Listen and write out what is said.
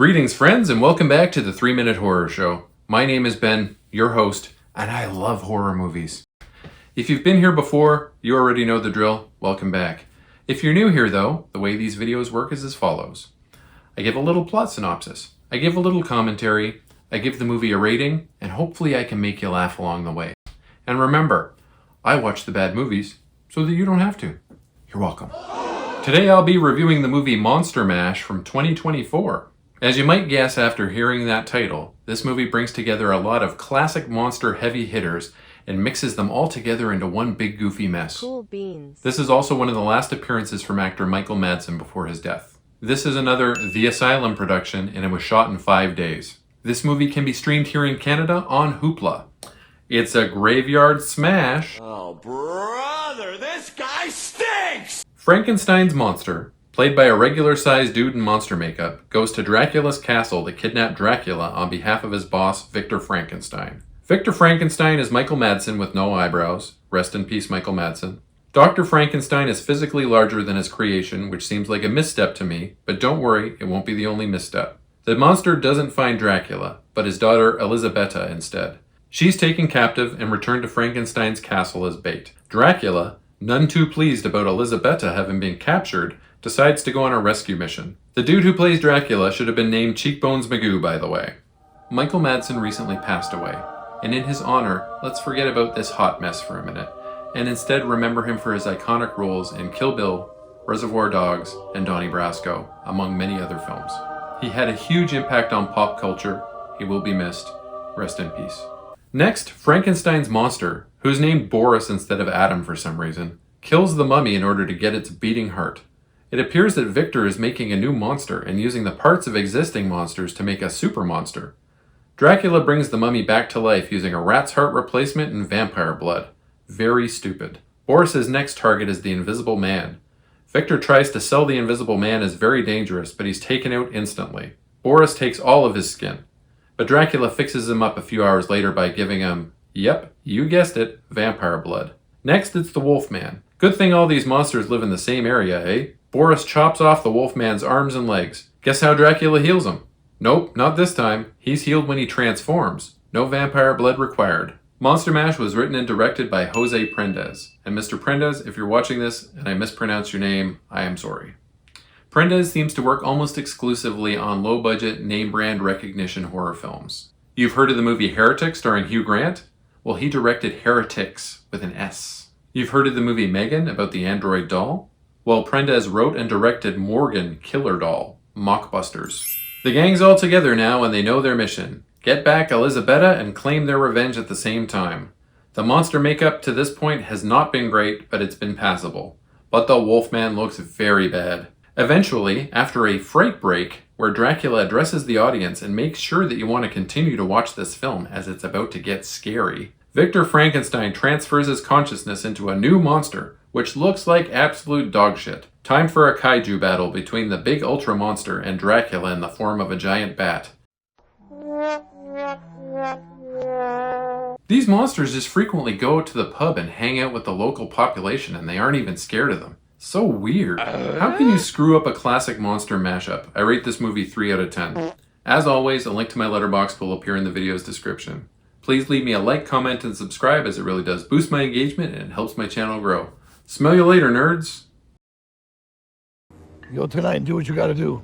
Greetings, friends, and welcome back to the 3-Minute Horror Show. My name is Ben, your host, and I love horror movies. If you've been here before, you already know the drill. Welcome back. If you're new here, though, the way these videos work is as follows. I give a little plot synopsis, I give a little commentary, I give the movie a rating, and hopefully I can make you laugh along the way. And remember, I watch the bad movies so that you don't have to. You're welcome. Today I'll be reviewing the movie Monster Mash from 2024. As you might guess after hearing that title, this movie brings together a lot of classic monster heavy hitters and mixes them all together into one big goofy mess. Cool beans. This is also one of the last appearances from actor Michael Madsen before his death. This is another The Asylum production, and it was shot in 5 days. This movie can be streamed here in Canada on Hoopla. It's a graveyard smash. Oh, brother, this guy stinks! Frankenstein's monster, played by a regular-sized dude in monster makeup, goes to Dracula's castle to kidnap Dracula on behalf of his boss, Victor Frankenstein. Victor Frankenstein is Michael Madsen with no eyebrows. Rest in peace, Michael Madsen. Dr. Frankenstein is physically larger than his creation, which seems like a misstep to me, but don't worry, it won't be the only misstep. The monster doesn't find Dracula, but his daughter Elisabetta instead. She's taken captive and returned to Frankenstein's castle as bait. Dracula, none too pleased about Elisabetta having been captured, decides to go on a rescue mission. The dude who plays Dracula should have been named Cheekbones Magoo, by the way. Michael Madsen recently passed away, and in his honor, let's forget about this hot mess for a minute, and instead remember him for his iconic roles in Kill Bill, Reservoir Dogs, and Donnie Brasco, among many other films. He had a huge impact on pop culture. He will be missed. Rest in peace. Next, Frankenstein's monster, who's named Boris instead of Adam for some reason, kills the mummy in order to get its beating heart. It appears that Victor is making a new monster and using the parts of existing monsters to make a super monster. Dracula brings the mummy back to life using a rat's heart replacement and vampire blood. Very stupid. Boris's next target is the Invisible Man. Victor tries to sell the Invisible Man as very dangerous, but he's taken out instantly. Boris takes all of his skin, but Dracula fixes him up a few hours later by giving him, yep, you guessed it, vampire blood. Next, it's the Wolfman. Good thing all these monsters live in the same area, eh? Boris chops off the Wolfman's arms and legs. Guess how Dracula heals him? Nope, not this time. He's healed when he transforms. No vampire blood required. Monster Mash was written and directed by Jose Prendez. And Mr. Prendez, if you're watching this and I mispronounce your name, I am sorry. Prendez seems to work almost exclusively on low-budget, name-brand recognition horror films. You've heard of the movie Heretic starring Hugh Grant? Well, he directed Heretics with an S. You've heard of the movie Megan about the android doll? Well, Prendez wrote and directed Morgan Killer Doll, Mockbusters. The gang's all together now and they know their mission. Get back Elisabetta and claim their revenge at the same time. The monster makeup to this point has not been great, but it's been passable. But the Wolfman looks very bad. Eventually, after a fright break, where Dracula addresses the audience and makes sure that you want to continue to watch this film as it's about to get scary, Victor Frankenstein transfers his consciousness into a new monster, which looks like absolute dogshit. Time for a kaiju battle between the big ultra monster and Dracula in the form of a giant bat. These monsters just frequently go to the pub and hang out with the local population and they aren't even scared of them. So weird. How can you screw up a classic monster mashup? I rate this movie 3 out of 10. As always, a link to my letterboxd will appear in the video's description. Please leave me a like, comment, and subscribe as it really does boost my engagement and helps my channel grow. Smell you later, nerds! Go tonight and do what you gotta do.